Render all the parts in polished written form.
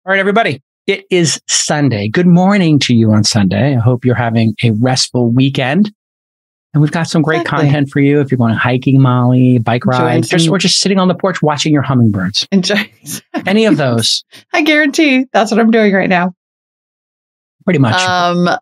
All right, everybody. It is Sunday. Good morning to you on Sunday. I hope you're having a restful weekend. And we've got some great content for you if you're going hiking, Molly, bike ride, or just sitting on the porch watching your hummingbirds. Any of those. I guarantee that's what I'm doing right now. Pretty much. However,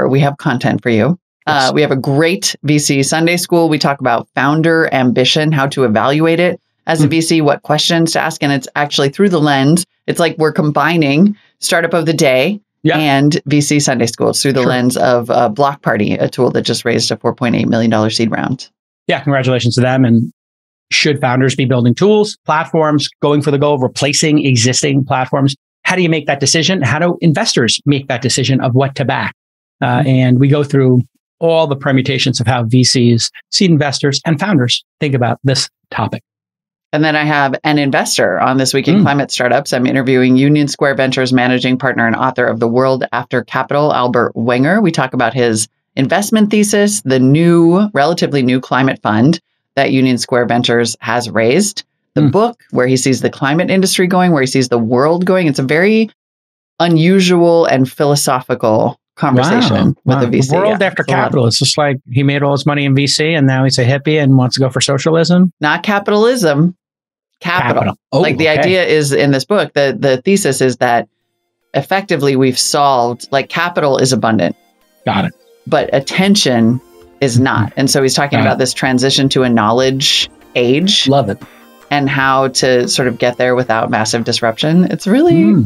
we have content for you. Yes. We have a great VC Sunday School. We talk about founder ambition, how to evaluate it as a VC, what questions to ask. And it's actually through the lens. It's like we're combining Startup of the Day and VC Sunday School through the lens of Block Party, a tool that just raised a $4.8 million seed round. Yeah, congratulations to them. And should founders be building tools, platforms, going for the goal of replacing existing platforms? How do you make that decision? How do investors make that decision of what to back? And we go through all the permutations of how VCs, seed investors, and founders think about this topic. And then I have an investor on This Week in Climate Startups. I'm interviewing Union Square Ventures managing partner and author of The World After Capital, Albert Wenger. We talk about his investment thesis, the relatively new climate fund that Union Square Ventures has raised, the book, where he sees the climate industry going, where he sees the world going. It's a very unusual and philosophical conversation with a VC. The World After Capital. It's just like he made all his money in VC and now he's a hippie and wants to go for socialism. Not capitalism. Capital. Oh, the idea is in this book, the thesis is that effectively we've solved, capital is abundant. Got it. But attention is not. And so he's talking about this transition to a knowledge age. Love it. And how to sort of get there without massive disruption. It's really,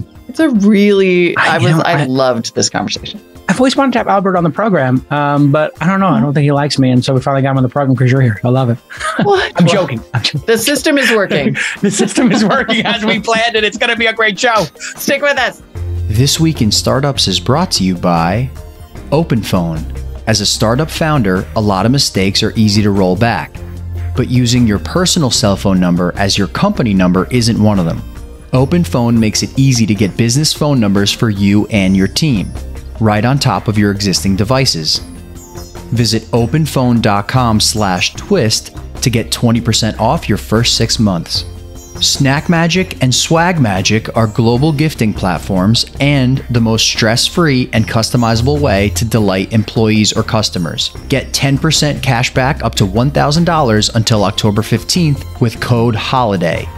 I loved this conversation. I've always wanted to have Albert on the program, but I don't know. I don't think he likes me. And so we finally got him on the program because you're here. I love it. What? I'm joking. The system is working. The system is working as we planned it. It's going to be a great show. Stick with us. This Week in Startups is brought to you by OpenPhone. As a startup founder, a lot of mistakes are easy to roll back. But using your personal cell phone number as your company number isn't one of them. OpenPhone makes it easy to get business phone numbers for you and your team, right on top of your existing devices. Visit openphone.com/twist to get 20% off your first 6 months. SnackMagic and SwagMagic are global gifting platforms and the most stress-free and customizable way to delight employees or customers. Get 10% cash back up to $1,000 until October 15th with code HOLIDAY.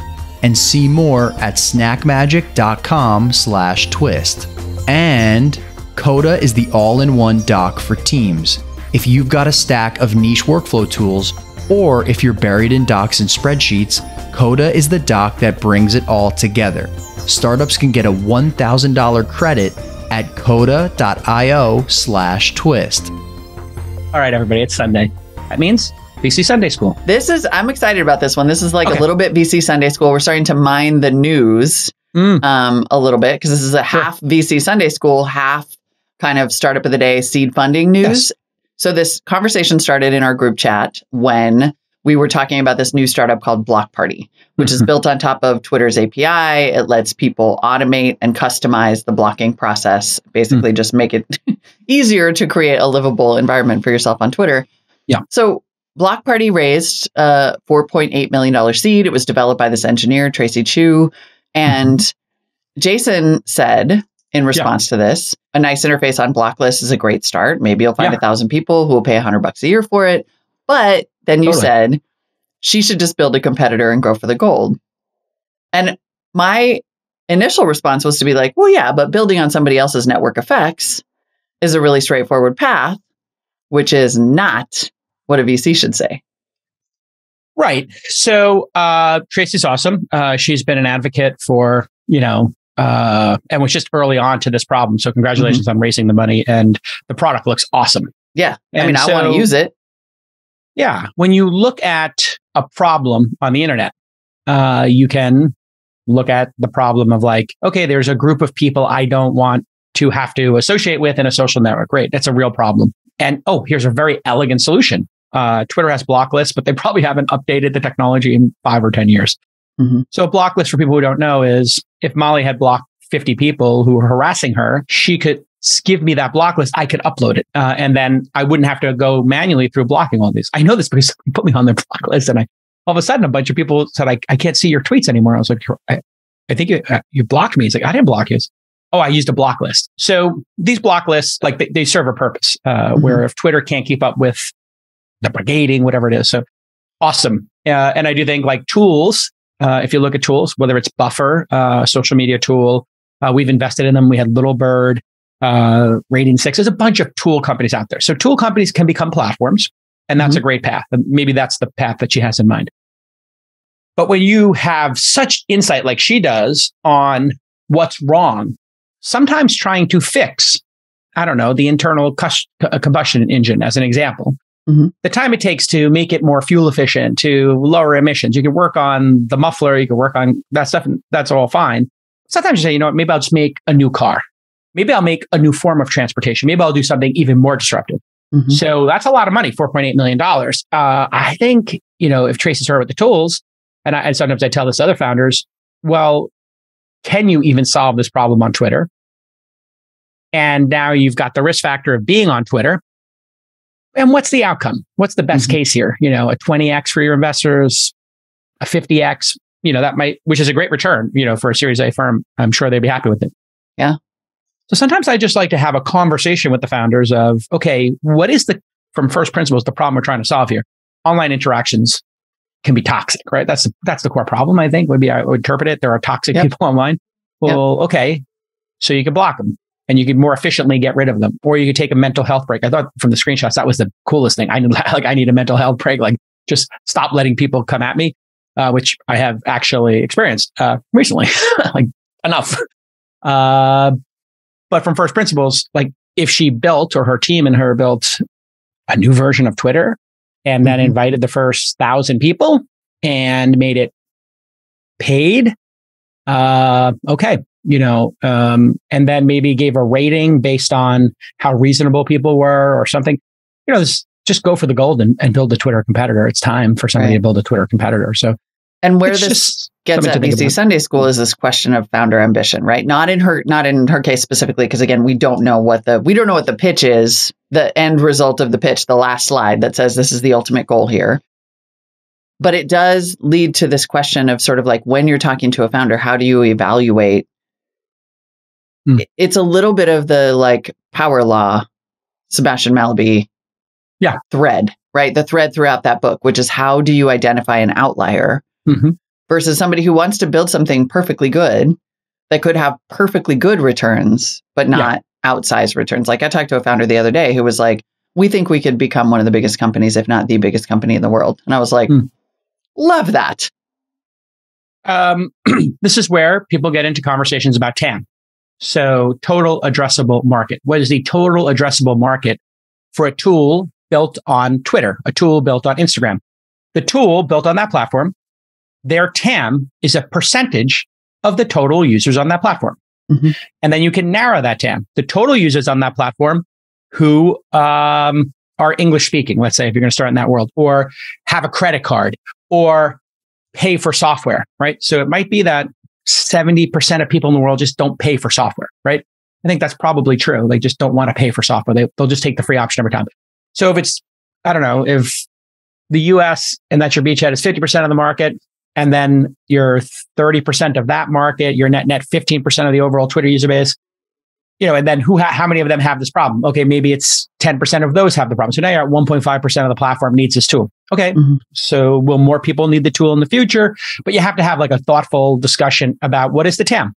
And see more at snackmagic.com/twist. And Coda is the all-in-one doc for teams. If you've got a stack of niche workflow tools, or if you're buried in docs and spreadsheets, Coda is the doc that brings it all together. Startups can get a $1,000 credit at coda.io/twist. All right, everybody, it's Sunday. That means VC Sunday School. I'm excited about this one. This is a little bit VC Sunday School. We're starting to mine the news a little bit because this is a half VC Sunday School, half kind of Startup of the Day seed funding news. Yes. So this conversation started in our group chat when we were talking about this new startup called Block Party, which is built on top of Twitter's API. It lets people automate and customize the blocking process, basically just make it easier to create a livable environment for yourself on Twitter. Yeah. So Block Party raised a $4.8 million seed. It was developed by this engineer, Tracy Chu. And Jason said, in response to this, a nice interface on Blocklist is a great start. Maybe you'll find 1,000 people who will pay $100 a year for it. But then you said she should just build a competitor and go for the gold. And my initial response was to be like, well, yeah, but building on somebody else's network effects is a really straightforward path, which is not what a VC should say. Right. So Tracy's awesome. She's been an advocate for, and was just early on to this problem. So congratulations on raising the money, and the product looks awesome. Yeah. I want to use it. Yeah. When you look at a problem on the internet, you can look at the problem of okay, there's a group of people I don't want to have to associate with in a social network. Great. That's a real problem. And here's a very elegant solution. Twitter has block lists, but they probably haven't updated the technology in 5 or 10 years. So block list, for people who don't know, is if Molly had blocked 50 people who were harassing her, she could give me that block list. I could upload it. And then I wouldn't have to go manually through blocking all these. I know this because somebody put me on their block list, and all of a sudden a bunch of people said, I can't see your tweets anymore. I was like, I think you blocked me. He's like, I didn't block you. Oh, I used a block list. So these block lists, like they serve a purpose where if Twitter can't keep up with the brigading, whatever it is. So awesome. And I do think like tools, if you look at tools, whether it's Buffer, social media tool, we've invested in them. We had Little Bird, Rating 6. There's a bunch of tool companies out there. So tool companies can become platforms, and that's a great path. And maybe that's the path that she has in mind. But when you have such insight like she does on what's wrong, sometimes trying to fix, I don't know, the internal combustion engine as an example, the time it takes to make it more fuel efficient, to lower emissions, you can work on the muffler, you can work on that stuff, and that's all fine. Sometimes you say, you know what, maybe I'll just make a new car. Maybe I'll make a new form of transportation. Maybe I'll do something even more disruptive. So that's a lot of money, $4.8 million. I think, you know, if Tracy started with the tools, and sometimes I tell this to other founders, well, can you even solve this problem on Twitter? And now you've got the risk factor of being on Twitter. And what's the outcome? What's the best case here? You know, a 20x for your investors, a 50x, you know, that might, which is a great return, you know, for a Series A firm. I'm sure they'd be happy with it. Yeah. So sometimes I just like to have a conversation with the founders of, okay, what is from first principles, the problem we're trying to solve here? Online interactions can be toxic, right? That's the core problem, I think, I would interpret it. There are toxic people online. Well, okay. So you can block them and you can more efficiently get rid of them, or you could take a mental health break. I thought from the screenshots, that was the coolest thing. I need a mental health break, like just stop letting people come at me, which I have actually experienced recently, like enough. But from first principles, like if she built, or her team and her built a new version of Twitter and then invited the first 1,000 people and made it paid, okay, you know, and then maybe gave a rating based on how reasonable people were or something, you know, just go for the gold and build a Twitter competitor. It's time for somebody to build a Twitter competitor. So, and where this gets at VC Sunday School is this question of founder ambition, right? Not in her case specifically, because again, we don't know what the pitch is, the end result of the pitch, the last slide that says this is the ultimate goal here. But it does lead to this question of sort of like, when you're talking to a founder, how do you evaluate? It's a little bit of the like power law, Sebastian Mallaby thread, right? The thread throughout that book, which is how do you identify an outlier versus somebody who wants to build something perfectly good that could have perfectly good returns, but not outsized returns. Like I talked to a founder the other day who was like, we think we could become one of the biggest companies, if not the biggest company in the world. And I was like, love that. This is where people get into conversations about TAM. So total addressable market. What is the total addressable market for a tool built on Twitter, a tool built on Instagram? The tool built on that platform, their TAM is a percentage of the total users on that platform. And then you can narrow that TAM. The total users on that platform who are English speaking, let's say, if you're going to start in that world, or have a credit card, or pay for software, right? So it might be that 70% of people in the world just don't pay for software, right? I think that's probably true. They just don't want to pay for software. They'll just take the free option every time. So if it's, I don't know, if the US and that's your beachhead is 50% of the market, and then you're 30% of that market, you're net 15% of the overall Twitter user base, you know, and then how many of them have this problem? Okay, maybe it's 10% of those have the problem. So now you're at 1.5% of the platform needs this tool. Okay, so will more people need the tool in the future? But you have to have like a thoughtful discussion about what is the TAM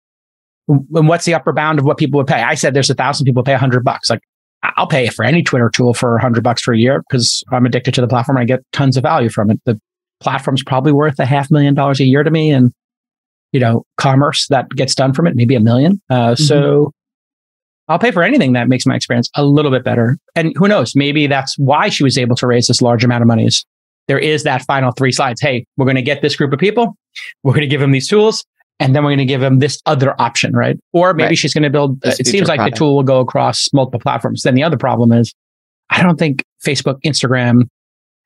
and what's the upper bound of what people would pay. I said there's 1,000 people pay $100. Like I'll pay for any Twitter tool for $100 for a year because I'm addicted to the platform and I get tons of value from it. The platform's probably worth $500,000 a year to me, and you know, commerce that gets done from it, maybe $1 million. So I'll pay for anything that makes my experience a little bit better. And who knows, maybe that's why she was able to raise this large amount of money. Is there is that final 3 slides. Hey, we're going to get this group of people. We're going to give them these tools. And then we're going to give them this other option, right? Or maybe she's going to build, it seems like the tool will go across multiple platforms. Then the other problem is, I don't think Facebook, Instagram,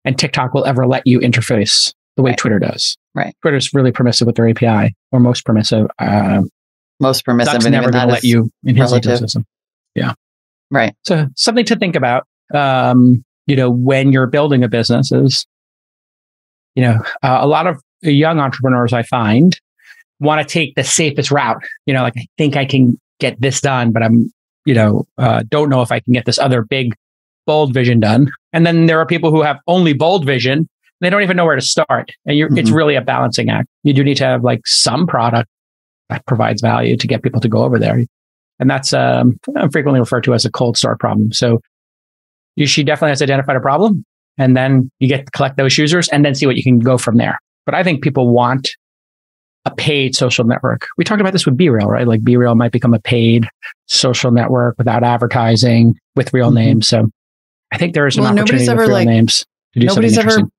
and TikTok will ever let you interface the way Twitter does. Right. Twitter's really permissive with their API, or most permissive. Most permissive. Zuck's never going to let you in his ecosystem. Yeah. Right. So something to think about, you know, when you're building a business is, you know, a lot of young entrepreneurs I find want to take the safest route. Like I think I can get this done, but I'm, don't know if I can get this other big, bold vision done. And then there are people who have only bold vision. They don't even know where to start. And it's really a balancing act. You do need to have like some product that provides value to get people to go over there. And that's frequently referred to as a cold start problem. So she definitely has identified a problem. And then you get to collect those users and then see what you can go from there. But I think people want a paid social network. We talked about this with BeReal, right? Like BeReal might become a paid social network without advertising with real names. So I think there is an opportunity with real names to do something interesting. Nobody's ever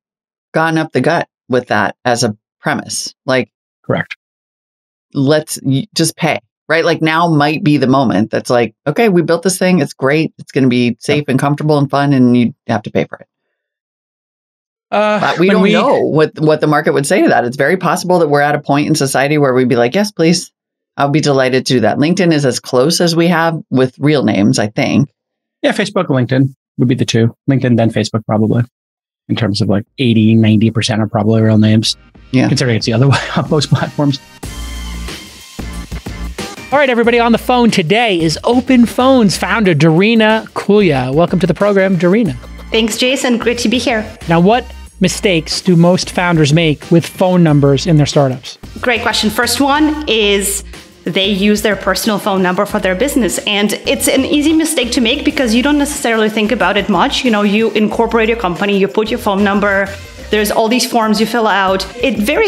gotten up the gut with that as a premise. Like, correct. Let's just pay, right? Like now might be the moment that's like, okay, we built this thing. It's great. It's going to be safe and comfortable and fun, and you have to pay for it. But we don't know what the market would say to that. It's very possible that we're at a point in society where we'd be like, yes, please. I'll be delighted to do that. LinkedIn is as close as we have with real names, I think. Yeah, Facebook and LinkedIn would be the two. LinkedIn, then Facebook, probably. In terms of like 80, 90% are probably real names. Yeah. Considering it's the other way on most platforms. All right, everybody, on the phone today is OpenPhone's founder, Darina Kulya. Welcome to the program, Darina. Thanks, Jason. Great to be here. Now, what mistakes do most founders make with phone numbers in their startups? Great question. First one is they use their personal phone number for their business. And it's an easy mistake to make because you don't necessarily think about it much. You incorporate your company, you put your phone number, there's all these forms you fill out. It very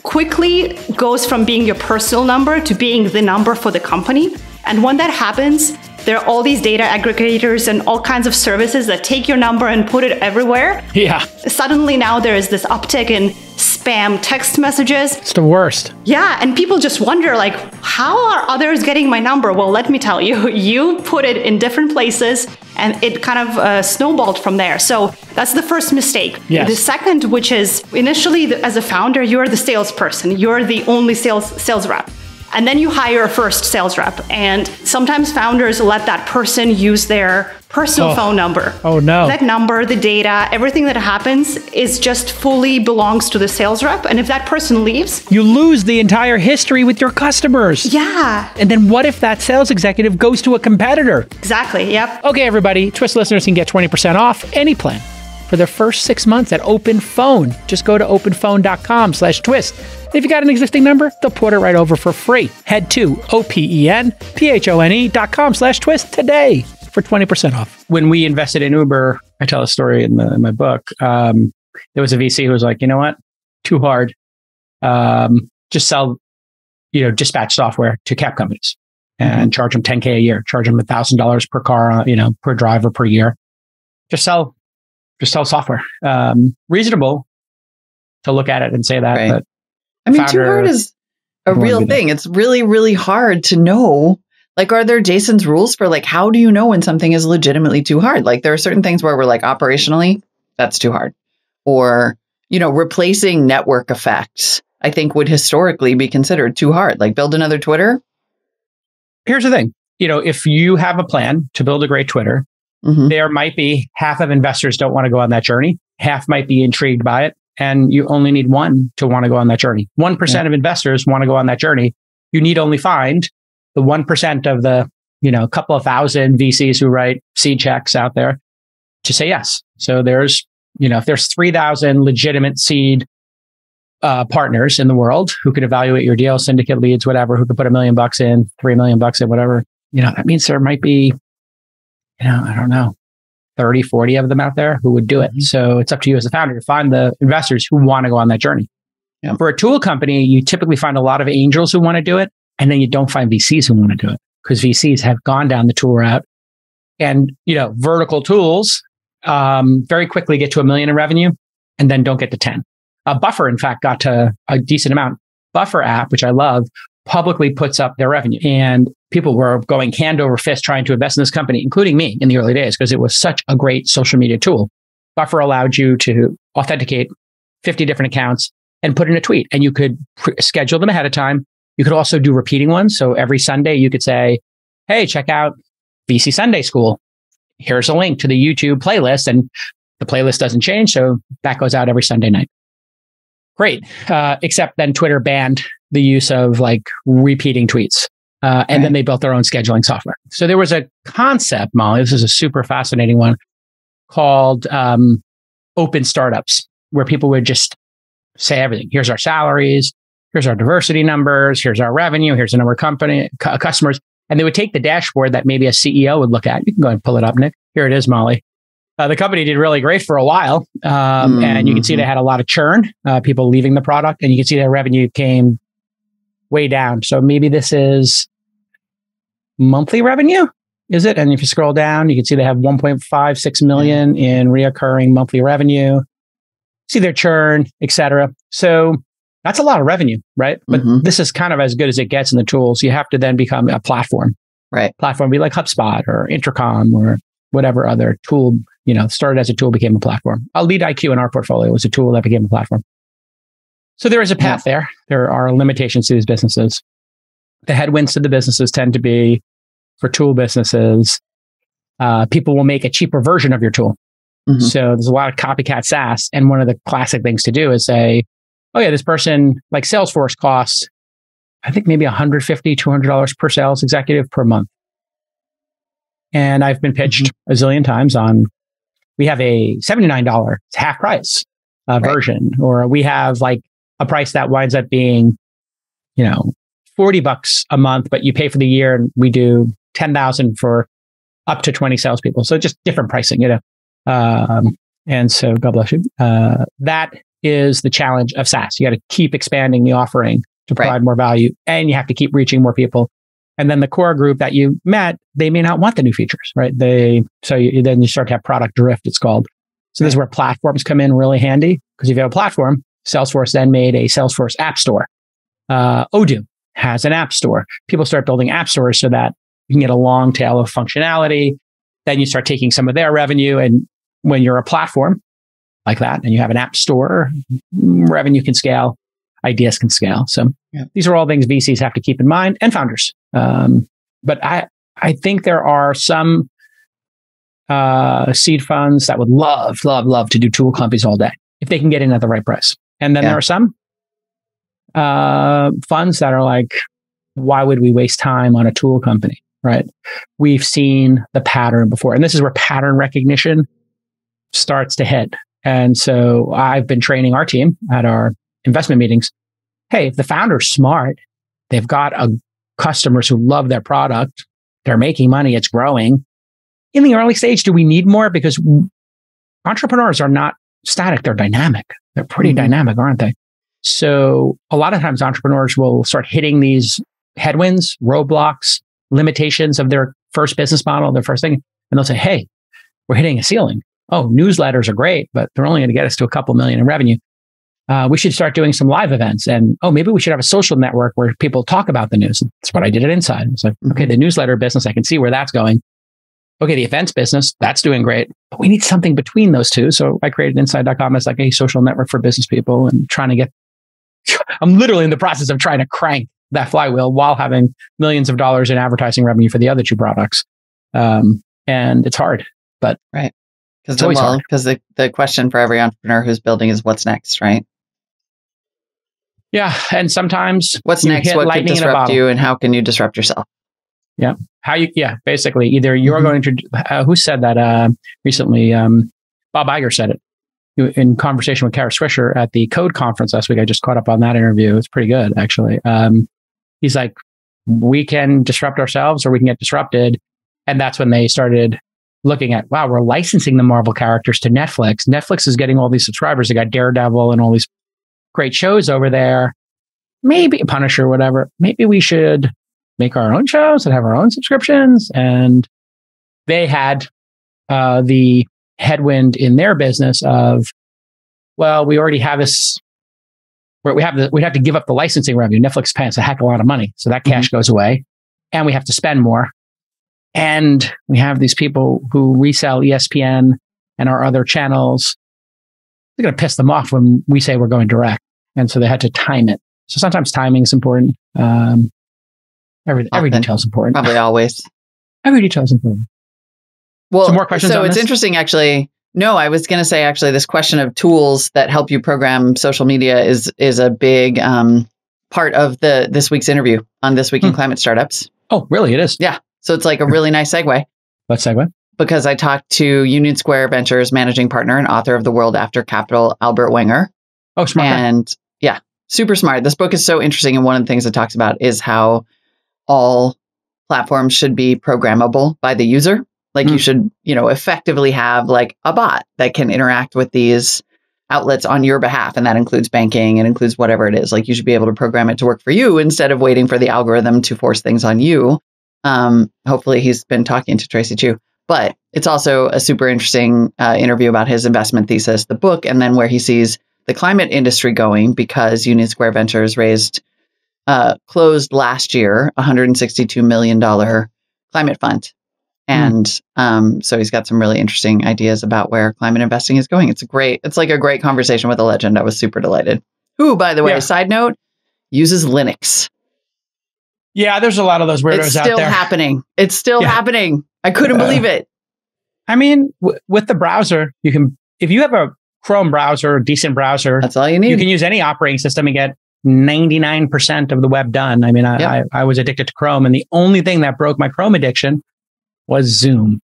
quickly goes from being your personal number to being the number for the company. And when that happens, there are all these data aggregators and all kinds of services that take your number and put it everywhere. Yeah. Suddenly now there is this uptick in spam text messages. It's the worst. Yeah. And people just wonder, like, how are others getting my number? Well, let me tell you, you put it in different places and it kind of snowballed from there. So that's the first mistake. Yes. The second, which is initially as a founder, you're the salesperson. You're the only sales rep. And then you hire a first sales rep. And sometimes founders let that person use their personal phone number. Oh, no. That number, the data, everything that happens is just fully belongs to the sales rep. And if that person leaves, you lose the entire history with your customers. Yeah. And then what if that sales executive goes to a competitor? Exactly. Yep. Okay, everybody, Twist listeners can get 20% off any plan for their first 6 months at OpenPhone. Just go to openphone.com/twist. And if you got an existing number, they'll port it right over for free. Head to OpenPhone.com/twist today for 20% off. When we invested in Uber, I tell a story in my book. There was a VC who was like, you know what? Too hard. Just sell, dispatch software to cab companies and charge them $10K a year, charge them $1,000 per car, per driver per year. Just sell software. Reasonable to look at it and say that. Right. But too hard is a real thing. It's really, really hard to know. Like, are there Jason's rules for like, how do you know when something is legitimately too hard? Like there are certain things where we're like, operationally, that's too hard. Or, replacing network effects, I think would historically be considered too hard. Like build another Twitter. Here's the thing. If you have a plan to build a great Twitter, there might be half of investors don't want to go on that journey. Half might be intrigued by it. And you only need one to want to go on that journey. 1% of investors want to go on that journey. You need only find the 1% of the, couple of thousand VCs who write seed checks out there to say yes. So there's, if there's 3,000 legitimate seed partners in the world who could evaluate your deal, syndicate leads, whatever, who could put $1 million in, $3 million in, whatever, that means there might be, I don't know, 30, 40 of them out there who would do it. So it's up to you as a founder to find the investors who want to go on that journey. Yeah. For a tool company, you typically find a lot of angels who want to do it. And then you don't find VCs who want to do it because VCs have gone down the tool route. And, vertical tools very quickly get to $1 million in revenue and then don't get to 10. Buffer, in fact, got to a decent amount. Buffer app, which I love, publicly puts up their revenue. And people were going hand over fist trying to invest in this company, including me in the early days, because it was such a great social media tool. Buffer allowed you to authenticate 50 different accounts and put in a tweet. And you could schedule them ahead of time. You could also do repeating ones. So every Sunday you could say, hey, check out VC Sunday School. Here's a link to the YouTube playlist. And the playlist doesn't change. So that goes out every Sunday night. Great. Except then Twitter banned the use of like repeating tweets. And then they built their own scheduling software. So there was a concept, Molly, this is a super fascinating one, called open startups, where people would just say everything. Here's our salaries. Here's our diversity numbers. Here's our revenue. Here's the number of customers. And they would take the dashboard that maybe a CEO would look at. You can go and pull it up, Nick. Here it is, Molly. The company did really great for a while. And you can see they had a lot of churn, people leaving the product. And you can see their revenue came way down. So maybe this is monthly revenue, is it? And if you scroll down, you can see they have 1.56 million in reoccurring monthly revenue. See their churn, etc. So that's a lot of revenue, right? But this is kind of as good as it gets in the tools. You have to then become a platform. Right. Platform be like HubSpot or Intercom or whatever other tool, started as a tool, became a platform. Lead IQ in our portfolio was a tool that became a platform. So there is a path there. There are limitations to these businesses. The headwinds to the businesses tend to be for tool businesses. People will make a cheaper version of your tool. So there's a lot of copycat SaaS. And one of the classic things to do is say, oh yeah, this person, like Salesforce costs, I think maybe $150, $200 per sales executive per month. And I've been pitched a zillion times on, we have a $79, it's half price version, or we have like a price that winds up being, $40 a month, but you pay for the year and we do 10,000 for up to 20 salespeople. So just different pricing, and so God bless you. That is the challenge of SaaS. You got to keep expanding the offering to provide more value, and you have to keep reaching more people. And then the core group that you met, they may not want the new features, right? Then you start to have product drift, it's called. So this is where platforms come in really handy, because if you have a platform, Salesforce then made a Salesforce app store. Odoo has an app store. People start building app stores so that you can get a long tail of functionality. Then you start taking some of their revenue. And when you're a platform like that, and you have an app store, revenue can scale, ideas can scale. So these are all things VCs have to keep in mind, and founders. But I think there are some seed funds that would love to do tool companies all day if they can get in at the right price. And then there are some funds that are like, why would we waste time on a tool company, right? We've seen the pattern before. And this is where pattern recognition starts to hit. And so I've been training our team at our investment meetings. Hey, if the founder's smart, they've got customers who love their product, they're making money, it's growing. In the early stage, do we need more? Because entrepreneurs are not static, they're dynamic. They're pretty dynamic, aren't they? So a lot of times entrepreneurs will start hitting these headwinds, roadblocks, limitations of their first business model, their first thing. And they'll say, hey, we're hitting a ceiling. Oh, newsletters are great, but they're only going to get us to a couple million in revenue. We should start doing some live events. And, maybe we should have a social network where people talk about the news. That's what I did at Inside. It's like, okay, the newsletter business, I can see where that's going. Okay, the events business, that's doing great. But we need something between those two. So I created Inside.com as like a social network for business people and I'm literally in the process of trying to crank that flywheel while having millions of dollars in advertising revenue for the other two products. And it's hard, but because the question for every entrepreneur who's building is what's next, right? Yeah. And sometimes what's next, what could disrupt you, and how can you disrupt yourself? Yeah. Basically either you're going to, who said that recently? Bob Iger said it in conversation with Kara Swisher at the Code conference last week. I just caught up on that interview. It's pretty good, actually. He's like, we can disrupt ourselves or we can get disrupted. And that's when they started looking at, wow, we're licensing the Marvel characters to Netflix. Netflix is getting all these subscribers. They got Daredevil and all these great shows over there. Maybe Punisher, whatever. Maybe we should make our own shows and have our own subscriptions. And they had the headwind in their business of, well, we already have this, where we'd have to give up the licensing revenue. Netflix pays a heck of a lot of money. So that cash goes away and we have to spend more. And we have these people who resell ESPN and our other channels. They're going to piss them off when we say we're going direct. And so they had to time it. So sometimes timing is important. Every detail is important. Probably always. Every detail is important. Well, some more questions. So it's interesting, actually. No, I was going to say, actually, this question of tools that help you program social media is a big part of this week's interview on This Week in Climate Startups. Oh, really? It is? Yeah. So it's like a really nice segue. Let's segue. Because I talked to Union Square Ventures managing partner and author of The World After Capital, Albert Wenger. Oh, smart. And yeah, super smart. This book is so interesting. And one of the things it talks about is how all platforms should be programmable by the user. Like you should, effectively have like a bot that can interact with these outlets on your behalf. And that includes banking, it includes whatever it is. Like you should be able to program it to work for you instead of waiting for the algorithm to force things on you. Hopefully he's been talking to Tracy Chu. But it's also a super interesting interview about his investment thesis, the book, and then where he sees the climate industry going, because Union Square Ventures closed last year $162 million climate fund. And so he's got some really interesting ideas about where climate investing is going. It's like a great conversation with a legend. I was super delighted. Who, by the way, side note, uses Linux. Yeah, there's a lot of those weirdos out there. It's still happening. It's still happening. I couldn't believe it. I mean, with the browser, you can, if you have a Chrome browser, a decent browser, that's all you need. You can use any operating system and get 99% of the web done. I mean, I was addicted to Chrome, and the only thing that broke my Chrome addiction was Zoom.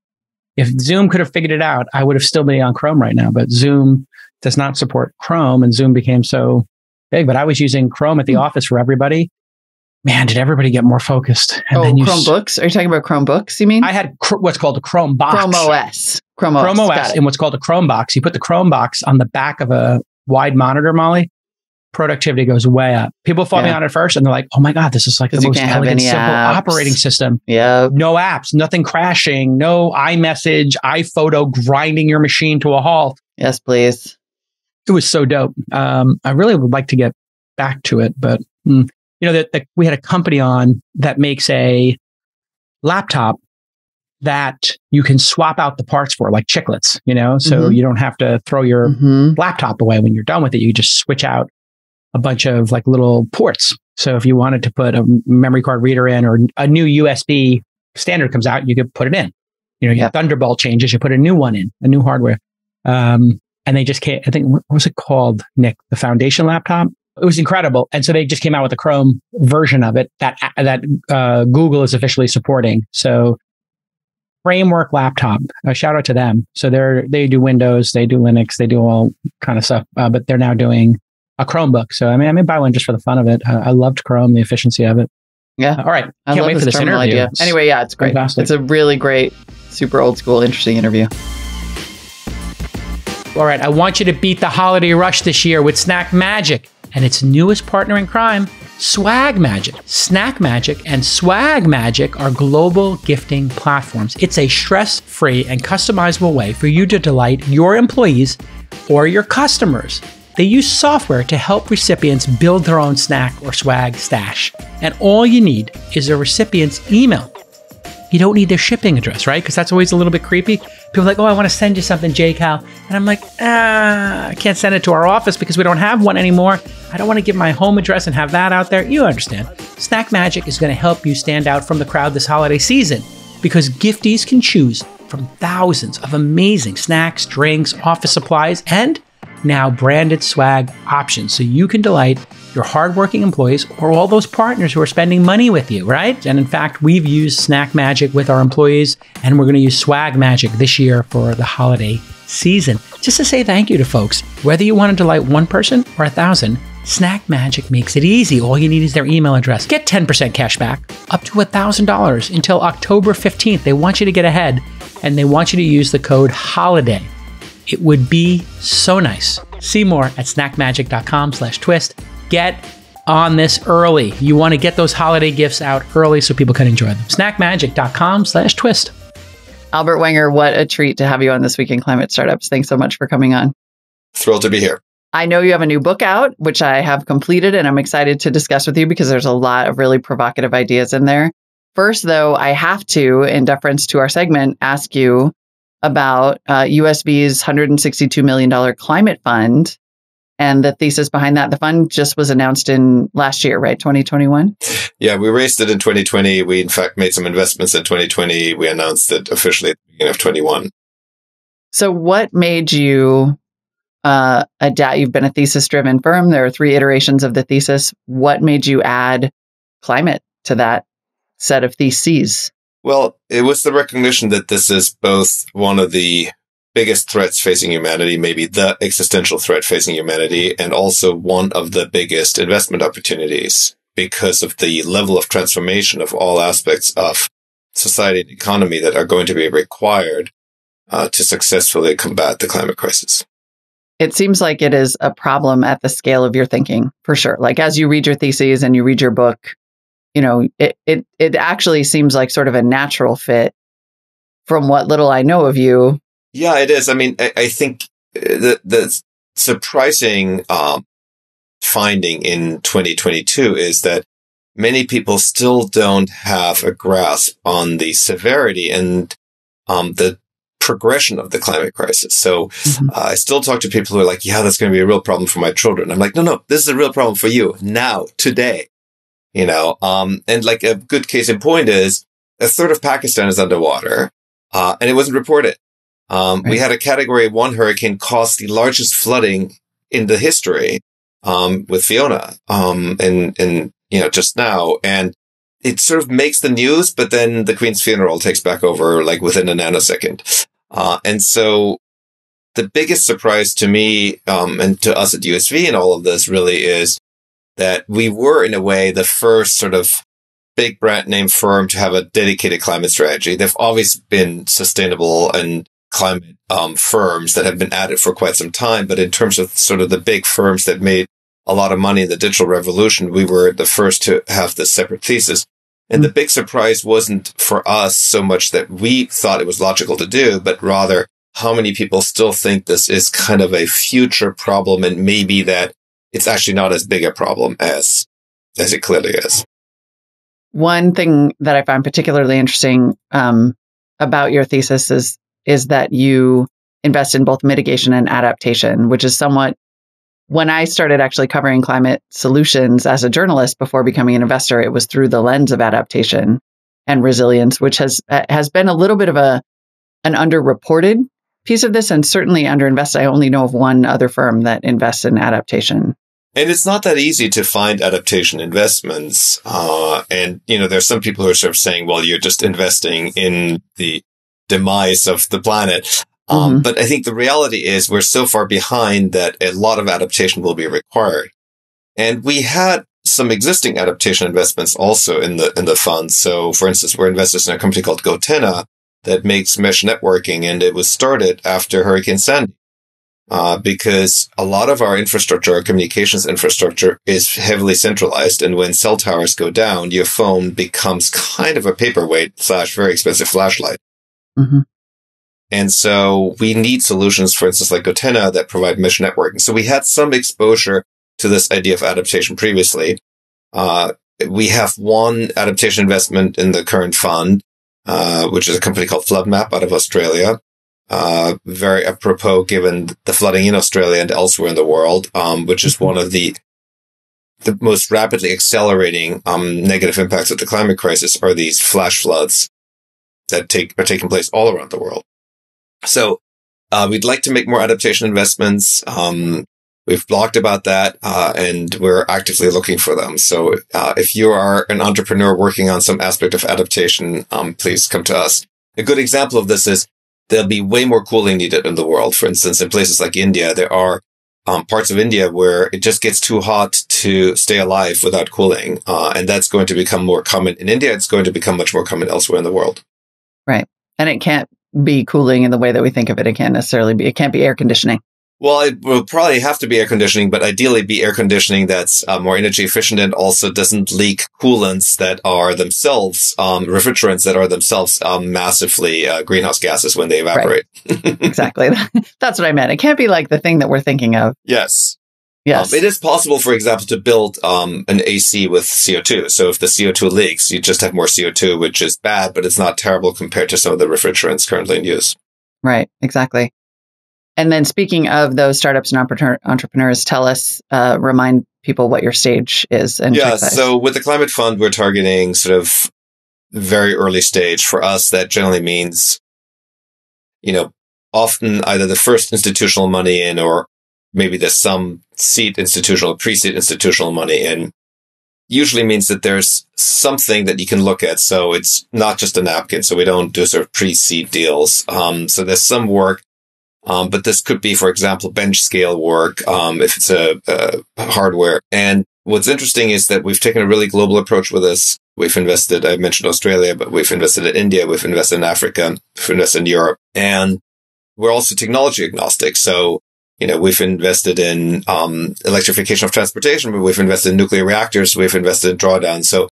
If Zoom could have figured it out, I would have still been on Chrome right now. But Zoom does not support Chrome, and Zoom became so big. But I was using Chrome at the office for everybody. Man, did everybody get more focused? And then Chromebooks? Are you talking about Chromebooks, you mean? I had what's called a Chrome box. Chrome OS. Chrome OS and what's called a Chrome box. You put the Chrome box on the back of a wide monitor, Molly. Productivity goes way up. People follow me on it first and they're like, oh my God, this is like the most elegant, simple operating system. Yeah. No apps, nothing crashing, no iMessage, iPhoto grinding your machine to a halt. Yes, please. It was so dope. I really would like to get back to it, but that we had a company on that makes a laptop that you can swap out the parts for, like chiclets, so you don't have to throw your laptop away when you're done with it. You just switch out a bunch of like little ports. So if you wanted to put a memory card reader in, or a new USB standard comes out, you could put it in. Your Thunderbolt changes, you put a new one in, a new hardware. And they just came, I think, what was it called, Nick? The Foundation laptop? It was incredible. And so they just came out with a Chrome version of it that Google is officially supporting. So Framework laptop, a shout out to them. So they do Windows, they do Linux, they do all kind of stuff, but they're now doing a Chromebook. So I may buy one just for the fun of it. I loved Chrome, the efficiency of it. Yeah. All right. Can't wait for this interview. Idea. Anyway, yeah, it's great. Fantastic. It's a really great, super old school, interesting interview. All right. I want you to beat the holiday rush this year with SnackMagic and its newest partner in crime, SwagMagic. SnackMagic and SwagMagic are global gifting platforms. It's a stress-free and customizable way for you to delight your employees or your customers. They use software to help recipients build their own snack or swag stash. And all you need is a recipient's email. You don't need their shipping address, right? Because that's always a little bit creepy. People are like, oh, I want to send you something, JCal. And I'm like, I can't send it to our office because we don't have one anymore. I don't want to give my home address and have that out there. You understand. SnackMagic is going to help you stand out from the crowd this holiday season, because gifties can choose from thousands of amazing snacks, drinks, office supplies, and now branded swag options, so you can delight your hardworking employees or all those partners who are spending money with you, right? And in fact, we've used SnackMagic with our employees, and we're going to use SwagMagic this year for the holiday season, just to say thank you to folks. Whether you want to delight one person or 1,000, SnackMagic makes it easy. All you need is their email address. Get 10% cash back, up to $1,000 until October 15th. They want you to get ahead, and they want you to use the code HOLIDAY. It would be so nice. See more at snackmagic.com/twist. Get on this early. You want to get those holiday gifts out early so people can enjoy them. snackmagic.com/twist. Albert Wenger, what a treat to have you on This Week in Climate Startups. Thanks so much for coming on. Thrilled to be here. I know you have a new book out, which I have completed, and I'm excited to discuss with you because there's a lot of really provocative ideas in there. First, though, I have to, in deference to our segment, ask you about USV's $162 million climate fund and the thesis behind that. The fund just was announced in last year, right? 2021? Yeah, we raised it in 2020. We, in fact, made some investments in 2020. We announced it officially at the beginning of 21. So what made you adapt? You've been a thesis-driven firm. There are 3 iterations of the thesis. What made you add climate to that set of theses? Well, it was the recognition that this is both one of the biggest threats facing humanity, maybe the existential threat facing humanity, and also one of the biggest investment opportunities because of the level of transformation of all aspects of society and economy that are going to be required to successfully combat the climate crisis. It seems like it is a problem at the scale of your thinking, for sure. Like as you read your theses and you read your book, you know, it actually seems like sort of a natural fit from what little I know of you. Yeah, it is. I mean, I think the surprising finding in 2022 is that many people still don't have a grasp on the severity and the progression of the climate crisis. So I still talk to people who are like, yeah, that's going to be a real problem for my children. I'm like, no, this is a real problem for you now, today. You know, and like a good case in point is a third of Pakistan is underwater, and it wasn't reported. We had a Category 1 hurricane cause the largest flooding in the history, with Fiona, and you know, just now. And it sort of makes the news, but then the Queen's funeral takes back over like within a nanosecond. And so the biggest surprise to me, and to us at USV and all of this really is that we were, in a way, the first sort of big brand name firm to have a dedicated climate strategy. There've always been sustainable and climate firms that have been at it for quite some time. But in terms of sort of the big firms that made a lot of money in the digital revolution, we were the first to have this separate thesis. And the big surprise wasn't for us so much that we thought it was logical to do, but rather how many people still think this is kind of a future problem and maybe that it's actually not as big a problem as it clearly is. One thing that I find particularly interesting about your thesis is that you invest in both mitigation and adaptation, which is somewhat, when I started actually covering climate solutions as a journalist before becoming an investor, it was through the lens of adaptation and resilience, which has been a little bit of an underreported piece of this and certainly underinvested. I only know of one other firm that invests in adaptation. And it's not that easy to find adaptation investments. And, you know, there's some people who are sort of saying, well, you're just investing in the demise of the planet. But I think the reality is we're so far behind that a lot of adaptation will be required. And we had some existing adaptation investments also in the fund. So, for instance, we're investors in a company called Coda that makes mesh networking, and it was started after Hurricane Sandy. Because a lot of our infrastructure, our communications infrastructure, is heavily centralized. And when cell towers go down, your phone becomes kind of a paperweight / very expensive flashlight. And so we need solutions, for instance, like Coda, that provide mesh networking. So we had some exposure to this idea of adaptation previously. We have one adaptation investment in the current fund, which is a company called FloodMap out of Australia. Very apropos given the flooding in Australia and elsewhere in the world, which is one of the most rapidly accelerating negative impacts of the climate crisis are these flash floods that are taking place all around the world. So we'd like to make more adaptation investments. We've blogged about that, and we're actively looking for them. So if you are an entrepreneur working on some aspect of adaptation, please come to us. A good example of this is there'll be way more cooling needed in the world. For instance, in places like India, there are parts of India where it just gets too hot to stay alive without cooling. And that's going to become more common in India. It's going to become much more common elsewhere in the world. Right. And it can't be cooling in the way that we think of it. It can't necessarily be. It can't be air conditioning. Well, it will probably have to be air conditioning, but ideally be air conditioning that's more energy efficient and also doesn't leak coolants that are themselves, refrigerants that are themselves massively greenhouse gases when they evaporate. Right. Exactly. That's what I meant. It can't be like the thing that we're thinking of. Yes. Yes. It is possible, for example, to build an AC with CO2. So if the CO2 leaks, you just have more CO2, which is bad, but it's not terrible compared to some of the refrigerants currently in use. Right. Exactly. And then speaking of those startups and entrepreneurs, tell us, remind people what your stage is. And yeah, so with the Climate Fund, we're targeting sort of very early stage. For us, that generally means, often either the first institutional money in, or maybe there's some pre-seed institutional money in, usually means that there's something that you can look at. So it's not just a napkin. So we don't do sort of pre-seed deals. So there's some work, but this could be, for example, bench scale work, if it's a hardware. And what's interesting is that we've taken a really global approach with this. We've invested, I mentioned Australia, but we've invested in India, we've invested in Africa, we've invested in Europe, and we're also technology agnostic. So, we've invested in electrification of transportation, but we've invested in nuclear reactors, we've invested in drawdown. So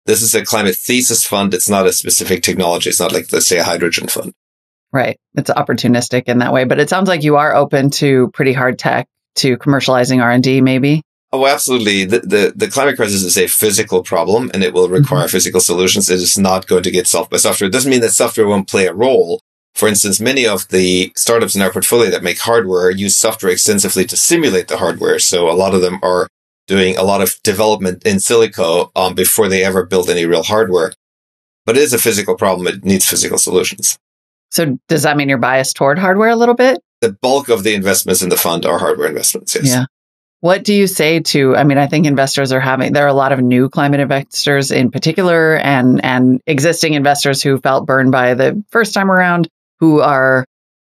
this is a climate thesis fund. It's not a specific technology. It's not like, let's say, a hydrogen fund. Right. It's opportunistic in that way. But it sounds like you are open to pretty hard tech, to commercializing R&D, maybe? Oh, absolutely. The climate crisis is a physical problem, and it will require physical solutions. It is not going to get solved by software. It doesn't mean that software won't play a role. For instance, many of the startups in our portfolio that make hardware use software extensively to simulate the hardware. So a lot of them are doing a lot of development in silico before they ever build any real hardware. But it is a physical problem. It needs physical solutions. So does that mean you're biased toward hardware a little bit? The bulk of the investments in the fund are hardware investments, yes. Yeah. What do you say to, I think investors there are a lot of new climate investors in particular, and existing investors who felt burned by the first time around, who are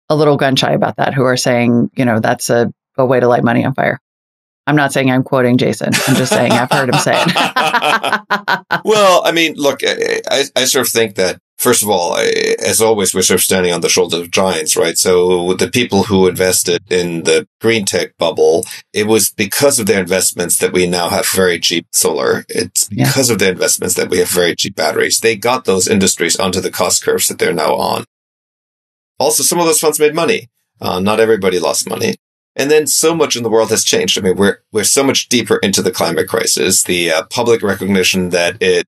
a little gun shy about that, who are saying, that's a way to light money on fire. I'm not saying I'm quoting Jason. I'm just saying I've heard him say it. Well, look, I sort of think that, first of all, as always, we're sort of standing on the shoulders of giants, right? So the people who invested in the green tech bubble, it was because of their investments that we now have very cheap solar. It's because of their investments that we have very cheap batteries. They got those industries onto the cost curves that they're now on. Also, some of those funds made money. Not everybody lost money. And then so much in the world has changed. We're so much deeper into the climate crisis. The public recognition that it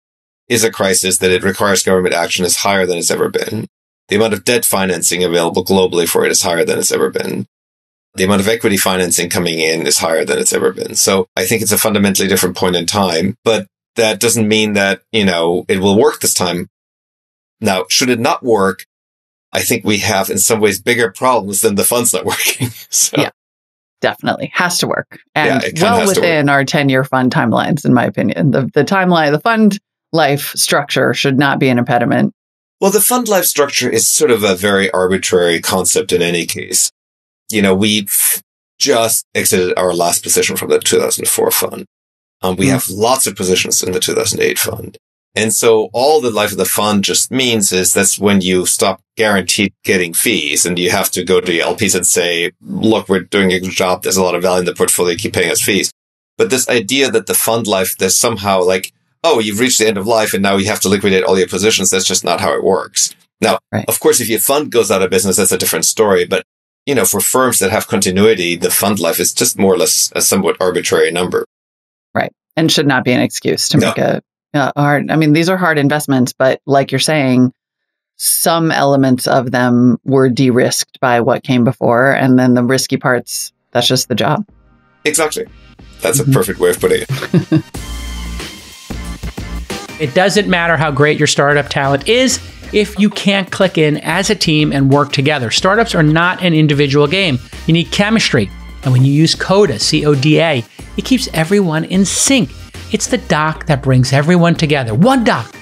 is a crisis, that it requires government action, is higher than it's ever been. The amount of debt financing available globally for it is higher than it's ever been. The amount of equity financing coming in is higher than it's ever been. So I think it's a fundamentally different point in time, but that doesn't mean that, it will work this time. Now, should it not work, I think we have in some ways bigger problems than the fund's not working. So. Yeah, definitely. Has to work. And well within our 10-year fund timelines, in my opinion. The timeline, the fund life structure should not be an impediment. Well, the fund life structure is sort of a very arbitrary concept in any case. We've just exited our last position from the 2004 fund. We have lots of positions in the 2008 fund. And so all the life of the fund just means is that's when you stop guaranteed getting fees, and you have to go to your LPs and say, look, we're doing a good job. There's a lot of value in the portfolio. Keep paying us fees. But this idea that the fund life, there's somehow like, oh, you've reached the end of life and now you have to liquidate all your positions. That's just not how it works. Now, Of course, if your fund goes out of business, that's a different story. But, for firms that have continuity, the fund life is just more or less a somewhat arbitrary number. Right. And should not be an excuse to make a hard. These are hard investments, but like you're saying, some elements of them were de-risked by what came before. And then the risky parts, that's just the job. Exactly. That's a perfect way of putting it. It doesn't matter how great your startup talent is if you can't click in as a team and work together. Startups are not an individual game. You need chemistry. And when you use Coda, C-O-D-A, it keeps everyone in sync. It's the dock that brings everyone together. One dock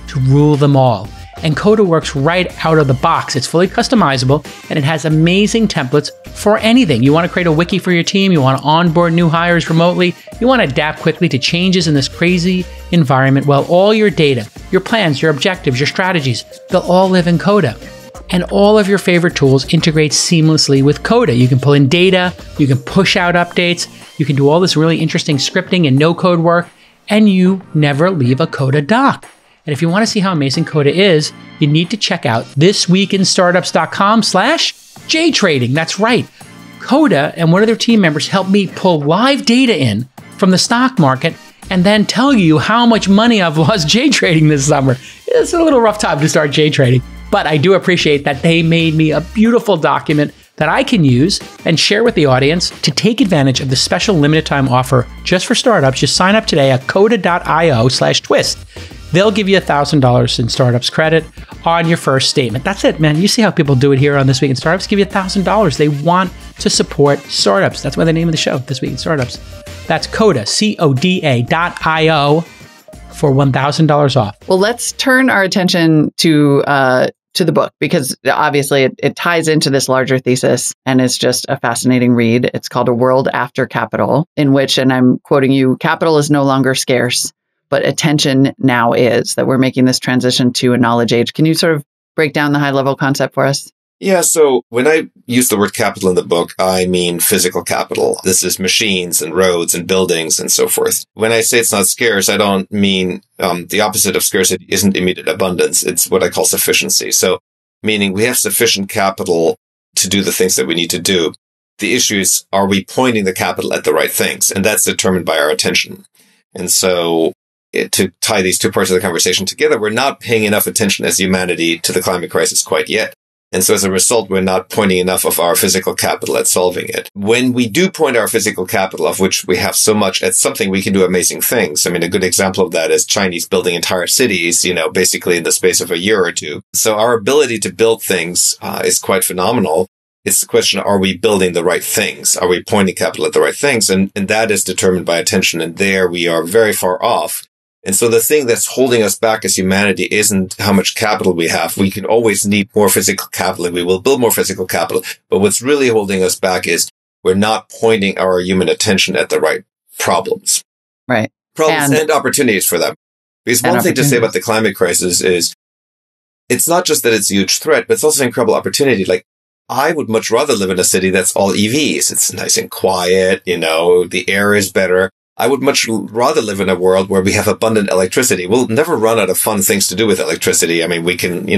to rule them all. And Coda works right out of the box. It's fully customizable, and it has amazing templates for anything. You want to create a wiki for your team, you want to onboard new hires remotely, you want to adapt quickly to changes in this crazy environment. Well, all your data, your plans, your objectives, your strategies, they'll all live in Coda. And all of your favorite tools integrate seamlessly with Coda. You can pull in data, you can push out updates, you can do all this really interesting scripting and no-code work, and you never leave a Coda dock. And if you want to see how amazing Coda is, you need to check out thisweekinstartups.com/JTrading. That's right. Coda and one of their team members helped me pull live data in from the stock market and then tell you how much money I've lost JTrading this summer. It's a little rough time to start JTrading, but I do appreciate that they made me a beautiful document that I can use and share with the audience. To take advantage of the special limited time offer just for startups, just sign up today at coda.io/twist. they'll give you $1,000 in startups credit on your first statement. That's it, man. You see how people do it here on This Week in Startups, give you $1,000. They want to support startups. That's why the name of the show, This Week in Startups. That's Coda, CODA.io for $1,000 off. Well, let's turn our attention to the book, because obviously it ties into this larger thesis and is just a fascinating read. It's called A World After Capital, in which, and I'm quoting you, capital is no longer scarce, but attention now is, that we're making this transition to a knowledge age. Can you sort of break down the high level concept for us? Yeah, so when I use the word capital in the book, I mean physical capital. This is machines and roads and buildings and so forth. When I say it's not scarce, I don't mean the opposite of scarcity isn't immediate abundance. It's what I call sufficiency. So meaning we have sufficient capital to do the things that we need to do. The issue is, are we pointing the capital at the right things? And that's determined by our attention. And so to tie these two parts of the conversation together, we're not paying enough attention as humanity to the climate crisis quite yet. And so as a result, we're not pointing enough of our physical capital at solving it. When we do point our physical capital, of which we have so much, at something, we can do amazing things. I mean, a good example of that is Chinese building entire cities, basically in the space of a year or two. So our ability to build things is quite phenomenal. It's the question, are we building the right things? Are we pointing capital at the right things? And that is determined by attention. And there we are very far off. And so the thing that's holding us back as humanity isn't how much capital we have. We can always need more physical capital, and we will build more physical capital. But what's really holding us back is we're not pointing our human attention at the right problems. Right. Problems and opportunities for them. Because one thing to say about the climate crisis is it's not just that it's a huge threat, but it's also an incredible opportunity. Like, I would much rather live in a city that's all EVs. It's nice and quiet, the air is better. I would much rather live in a world where we have abundant electricity. We'll never run out of fun things to do with electricity. I mean, we can,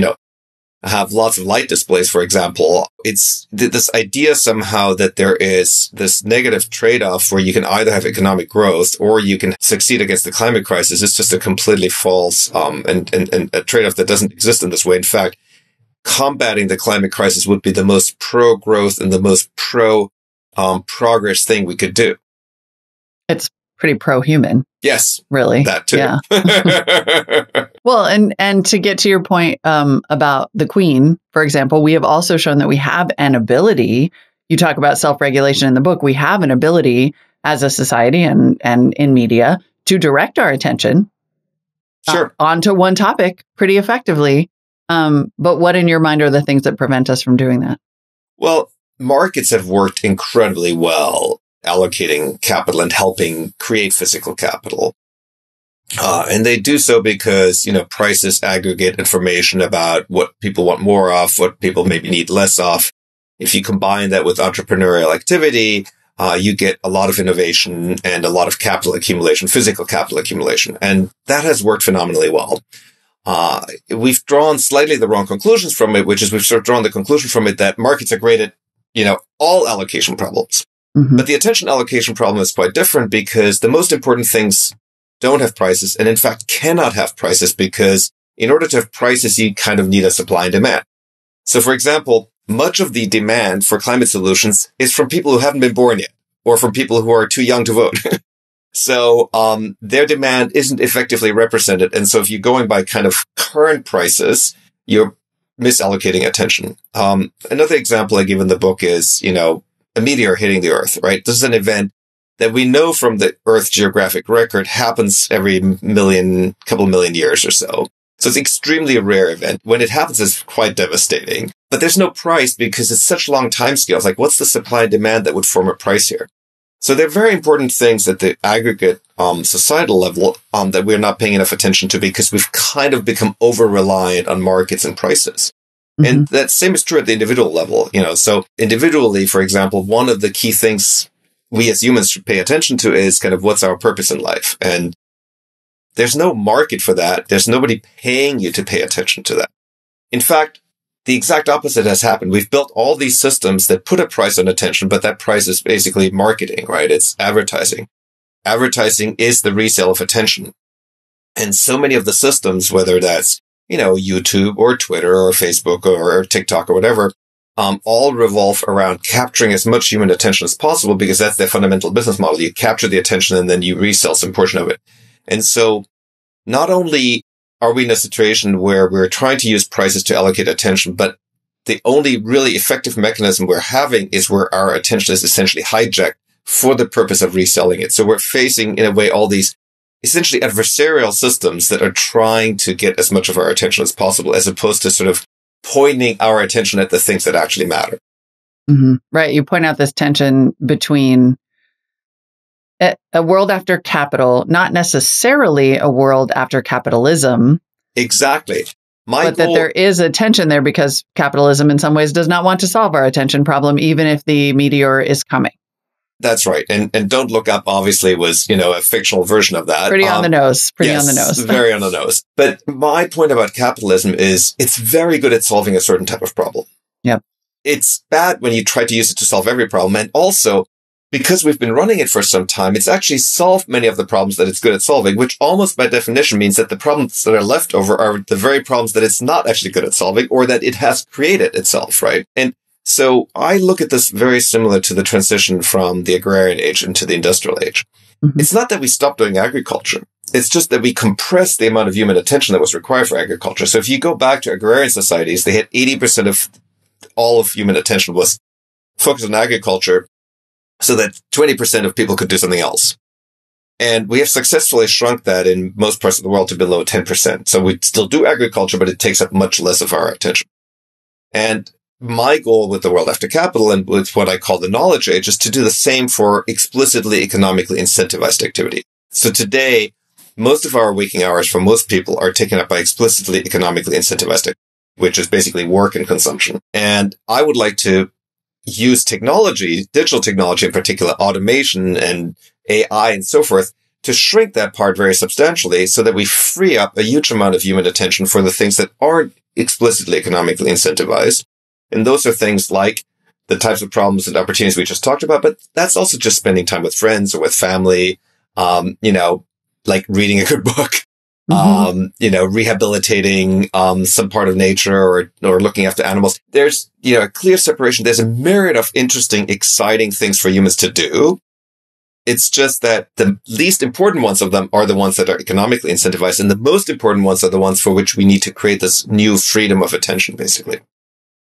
have lots of light displays, for example. It's this idea somehow that there is this negative trade-off where you can either have economic growth or you can succeed against the climate crisis. It's just a completely false, and a trade-off that doesn't exist in this way. In fact, combating the climate crisis would be the most pro-growth and the most pro-progress thing we could do. It's pretty pro-human. Yes. Really. That too. Yeah. Well, and to get to your point about the Queen, for example, we have also shown that we have an ability. You talk about self-regulation in the book. We have an ability as a society and in media to direct our attention onto one topic pretty effectively. But what in your mind are the things that prevent us from doing that? Well, markets have worked incredibly well allocating capital and helping create physical capital. And they do so because, prices aggregate information about what people want more of, what people maybe need less of. If you combine that with entrepreneurial activity, you get a lot of innovation and a lot of capital accumulation, physical capital accumulation. And that has worked phenomenally well. We've drawn slightly the wrong conclusions from it, which is we've sort of drawn the conclusion from it that markets are great at, all allocation problems. Mm-hmm. But the attention allocation problem is quite different because the most important things don't have prices and in fact cannot have prices because in order to have prices, you kind of need a supply and demand. So for example, much of the demand for climate solutions is from people who haven't been born yet or from people who are too young to vote. So their demand isn't effectively represented. And so if you're going by kind of current prices, you're misallocating attention. Another example I give in the book is, a meteor hitting the Earth, right? This is an event that we know from the Earth's geographic record happens every couple million years or so. So it's extremely a rare event. When it happens, it's quite devastating. But there's no price because it's such long time scales. Like, what's the supply and demand that would form a price here? So they're very important things at the aggregate societal level that we're not paying enough attention to because we've kind of become over-reliant on markets and prices. Mm-hmm. And that same is true at the individual level. So individually, for example, one of the key things we as humans should pay attention to is kind of what's our purpose in life. And there's no market for that. There's nobody paying you to pay attention to that. In fact, the exact opposite has happened. We've built all these systems that put a price on attention, but that price is basically marketing, right? It's advertising. Advertising is the resale of attention. And so many of the systems, whether that's, YouTube or Twitter or Facebook or TikTok or whatever, all revolve around capturing as much human attention as possible because that's their fundamental business model. You capture the attention and then you resell some portion of it. And so not only are we in a situation where we're trying to use prices to allocate attention, but the only really effective mechanism we're having is where our attention is essentially hijacked for the purpose of reselling it. So we're facing, in a way, all these essentially adversarial systems that are trying to get as much of our attention as possible, as opposed to sort of pointing our attention at the things that actually matter. Mm-hmm. Right. You point out this tension between a world after capital, not necessarily a world after capitalism. Exactly. But that there is a tension there because capitalism in some ways does not want to solve our attention problem, even if the meteor is coming. That's right. And Don't Look Up obviously was, a fictional version of that. Pretty on the nose. Yes, on the nose. Very on the nose. But my point about capitalism is it's very good at solving a certain type of problem. Yep. It's bad when you try to use it to solve every problem. And also, because we've been running it for some time, it's actually solved many of the problems that it's good at solving, which almost by definition means that the problems that are left over are the very problems that it's not actually good at solving or that it has created itself, right? And so I look at this very similar to the transition from the agrarian age into the industrial age. Mm-hmm. It's not that we stopped doing agriculture. It's just that we compressed the amount of human attention that was required for agriculture. So if you go back to agrarian societies, they had 80% of all of human attention was focused on agriculture so that 20% of people could do something else. And we have successfully shrunk that in most parts of the world to below 10%. So we still do agriculture, but it takes up much less of our attention. And my goal with the world after capital and with what I call the knowledge age is to do the same for explicitly economically incentivized activity. So today, most of our waking hours for most people are taken up by explicitly economically incentivized activity, which is basically work and consumption. And I would like to use technology, digital technology in particular, automation and AI and so forth, to shrink that part very substantially so that we free up a huge amount of human attention for the things that aren't explicitly economically incentivized. And those are things like the types of problems and opportunities we just talked about, but that's also just spending time with friends or with family, like reading a good book, rehabilitating some part of nature or looking after animals. There's, a clear separation. There's a myriad of interesting, exciting things for humans to do. It's just that the least important ones of them are the ones that are economically incentivized, and the most important ones are the ones for which we need to create this new freedom of attention, basically.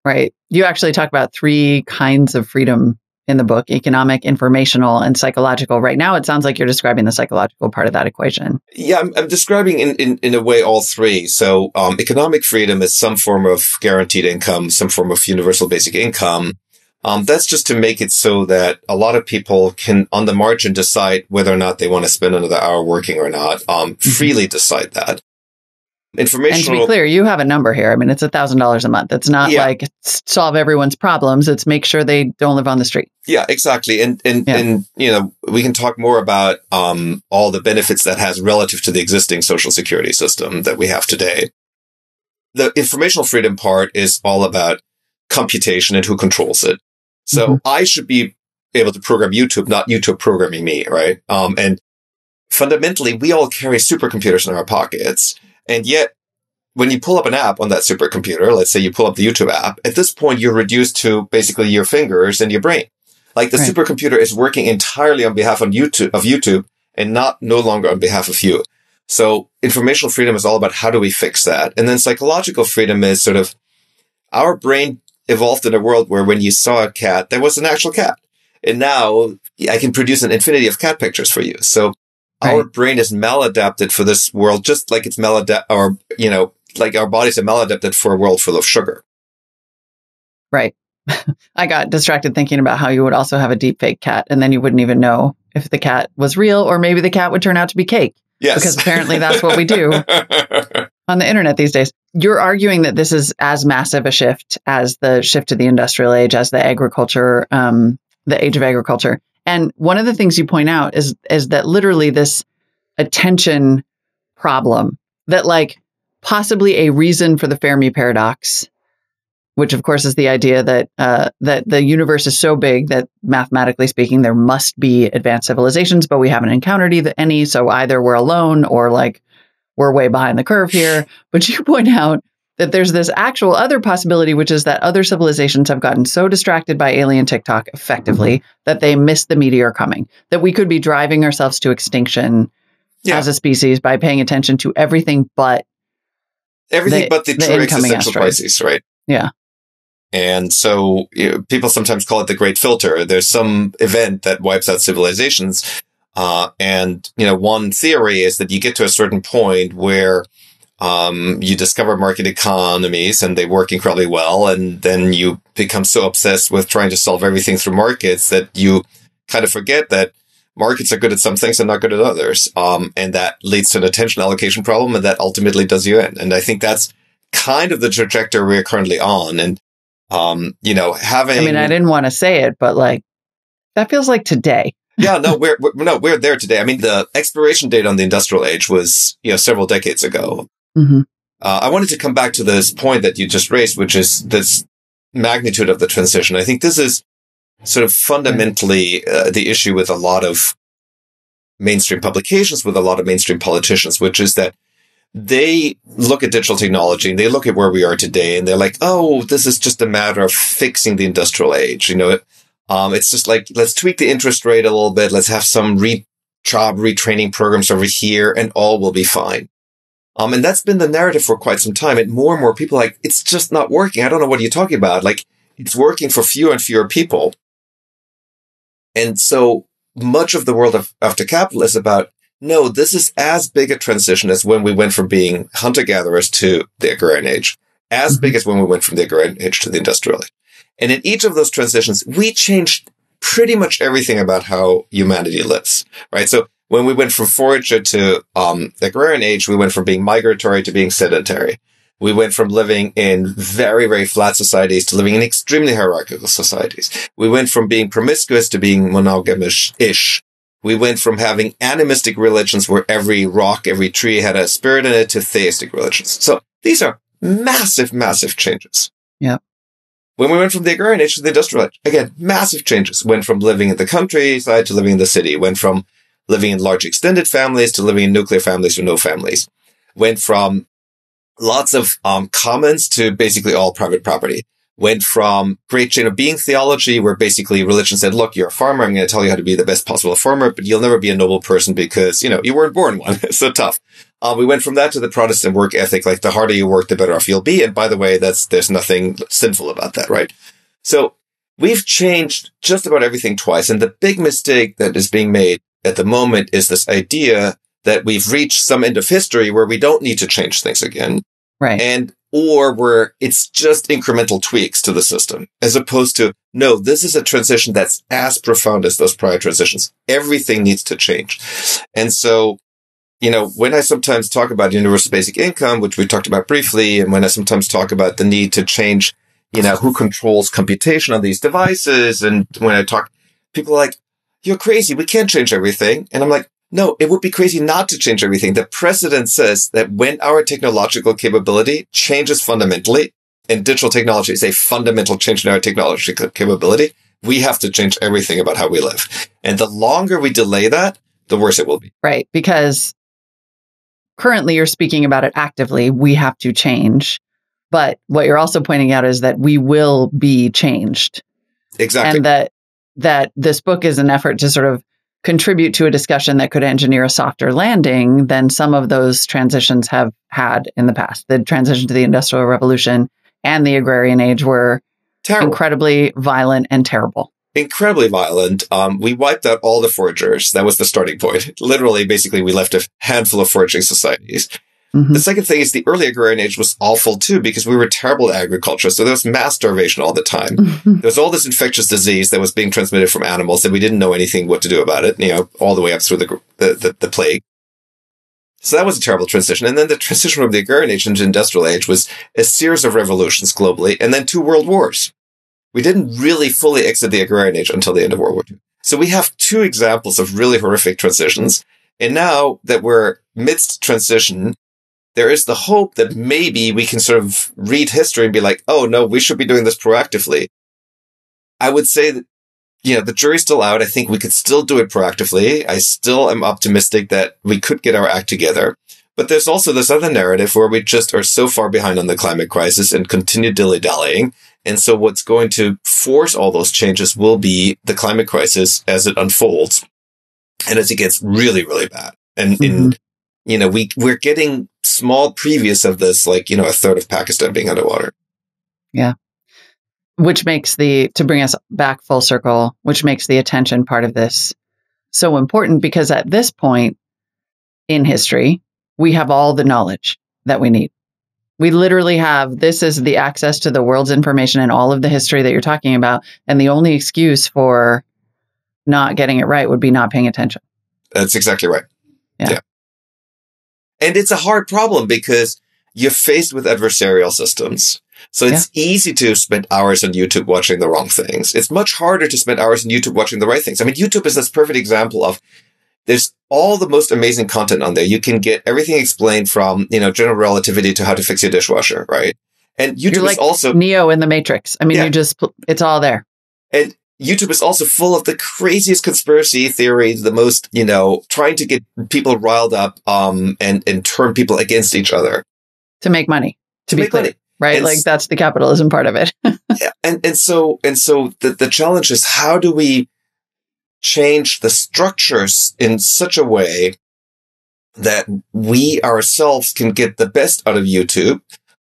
Right. You actually talk about 3 kinds of freedom in the book: economic, informational, and psychological. Right now, it sounds like you're describing the psychological part of that equation. Yeah, I'm describing in a way all 3. So economic freedom is some form of guaranteed income, some form of universal basic income. That's just to make it so that a lot of people can, on the margin, decide whether or not they want to spend another hour working or not, freely decide that. Informational. And to be clear, you have a number here. I mean, it's $1,000 a month. It's not like solve everyone's problems. It's make sure they don't live on the street. Yeah, exactly. And we can talk more about all the benefits that has relative to the existing social security system that we have today. The informational freedom part is all about computation and who controls it. So I should be able to program YouTube, not YouTube programming me, right? And fundamentally, we all carry supercomputers in our pockets. And yet, when you pull up an app on that supercomputer, let's say you pull up the YouTube app, at this point, you're reduced to basically your fingers and your brain. Like the supercomputer is working entirely on behalf of YouTube and no longer on behalf of you. So informational freedom is all about how do we fix that? And then psychological freedom is sort of our brain evolved in a world where when you saw a cat, there was an actual cat. And now I can produce an infinity of cat pictures for you. So our brain is maladapted for this world, just like it's like our bodies are maladapted for a world full of sugar. Right. I got distracted thinking about how you would also have a deep fake cat, and then you wouldn't even know if the cat was real, or maybe the cat would turn out to be cake. Yes. Because apparently that's what we do on the internet these days. You're arguing that this is as massive a shift as the shift to the industrial age, as the agriculture, the age of agriculture. And one of the things you point out is that literally this attention problem, that like possibly a reason for the Fermi paradox, which of course is the idea that that the universe is so big that mathematically speaking, there must be advanced civilizations, but we haven't encountered any. So either we're alone or like we're way behind the curve here. But you point out that there's this actual other possibility, which is that other civilizations have gotten so distracted by alien TikTok effectively that they missed the meteor coming, that we could be driving ourselves to extinction as a species by paying attention to everything but everything but the true existential asteroid. crises, right? Yeah. And so people sometimes call it the Great Filter. There's some event that wipes out civilizations. And one theory is that you get to a certain point where you discover market economies and they work incredibly well. And then you become so obsessed with trying to solve everything through markets that you kind of forget that markets are good at some things and not good at others. And that leads to an attention allocation problem, and that ultimately does you in. And I think that's kind of the trajectory we're currently on. And, having... I mean, I didn't want to say it, but that feels like today. Yeah, no, we're there today. I mean, the expiration date on the industrial age was, several decades ago. Mm-hmm. I wanted to come back to this point that you just raised, which is this magnitude of the transition. I think this is sort of fundamentally the issue with a lot of mainstream publications, with a lot of mainstream politicians, which is that they look at digital technology and they look at where we are today and they're like, oh, this is just a matter of fixing the industrial age. It's just like, let's tweak the interest rate a little bit. Let's have some job retraining programs over here and all will be fine. And that's been the narrative for quite some time. And more people are like, it's just not working. I don't know what you're talking about. Like, it's working for fewer and fewer people. And so much of the world after capital is about, no, this is as big a transition as when we went from being hunter-gatherers to the agrarian age, as big as when we went from the agrarian age to the industrial age. And in each of those transitions, we changed pretty much everything about how humanity lives, right? So when we went from forager to the agrarian age, we went from being migratory to being sedentary. We went from living in very, very flat societies to living in extremely hierarchical societies. We went from being promiscuous to being monogamish-ish. We went from having animistic religions where every rock, every tree had a spirit in it to theistic religions. So these are massive, massive changes. Yeah. When we went from the agrarian age to the industrial age, again, massive changes. Went from living in the countryside to living in the city. Went from living in large extended families to living in nuclear families or no families. Went from lots of commons to basically all private property. Went from great chain of being theology, where basically religion said, look, you're a farmer. I'm going to tell you how to be the best possible farmer, but you'll never be a noble person because, you weren't born one. It's so tough. We went from that to the Protestant work ethic, like the harder you work, the better off you'll be. And by the way, there's nothing sinful about that, right? So we've changed just about everything twice. And the big mistake that is being made at the moment is this idea that we've reached some end of history where we don't need to change things again. Right. Or where it's just incremental tweaks to the system, as opposed to, no, this is a transition that's as profound as those prior transitions. Everything needs to change. And so, when I sometimes talk about universal basic income, which we talked about briefly, and when I sometimes talk about the need to change, who controls computation on these devices, and when I talk, people are like, you're crazy. We can't change everything. And I'm like, no, it would be crazy not to change everything. The precedent says that when our technological capability changes fundamentally, and digital technology is a fundamental change in our technological capability, we have to change everything about how we live. And the longer we delay that, the worse it will be. Right. Because currently you're speaking about it actively. We have to change. But what you're also pointing out is that we will be changed. Exactly. And that this book is an effort to sort of contribute to a discussion that could engineer a softer landing than some of those transitions have had in the past. The transition to the Industrial Revolution and the Agrarian Age were terrible. Incredibly violent and terrible. Incredibly violent. We wiped out all the foragers. That was the starting point. Literally, basically, we left a handful of foraging societies. Mm-hmm. The second thing is the early Agrarian Age was awful too, because we were terrible at agriculture. So there was mass starvation all the time. Mm-hmm. There was all this infectious disease that was being transmitted from animals, and we didn't know anything what to do about it, all the way up through the plague. So that was a terrible transition. And then the transition from the Agrarian Age into the Industrial Age was a series of revolutions globally, and then 2 world wars. We didn't really fully exit the Agrarian Age until the end of World War II. So we have 2 examples of really horrific transitions. And now that we're midst transition, there is the hope that maybe we can sort of read history and be like, oh, no, we should be doing this proactively. I would say that, the jury's still out. I think we could still do it proactively. I still am optimistic that we could get our act together. But there's also this other narrative where we just are so far behind on the climate crisis and continue dilly-dallying. And so what's going to force all those changes will be the climate crisis as it unfolds and as it gets really, really bad. And in we're getting small previews of this, like, a third of Pakistan being underwater. Yeah. Which makes to bring us back full circle, which makes the attention part of this so important, because at this point in history, we have all the knowledge that we need. We literally this is the access to the world's information and all of the history that you're talking about. And the only excuse for not getting it right would be not paying attention. That's exactly right. Yeah. And it's a hard problem because you're faced with adversarial systems. So it's easy to spend hours on YouTube watching the wrong things. It's much harder to spend hours on YouTube watching the right things. I mean, YouTube is this perfect example of there's all the most amazing content on there. You can get everything explained from, general relativity to how to fix your dishwasher, right? And YouTube is also Neo in the Matrix. I mean, it's all there. And YouTube is also full of the craziest conspiracy theories, the most, trying to get people riled up, and turn people against each other. To make money. To be clear. Right? And that's the capitalism part of it. Yeah. And so the challenge is, how do we change the structures in such a way that we ourselves can get the best out of YouTube,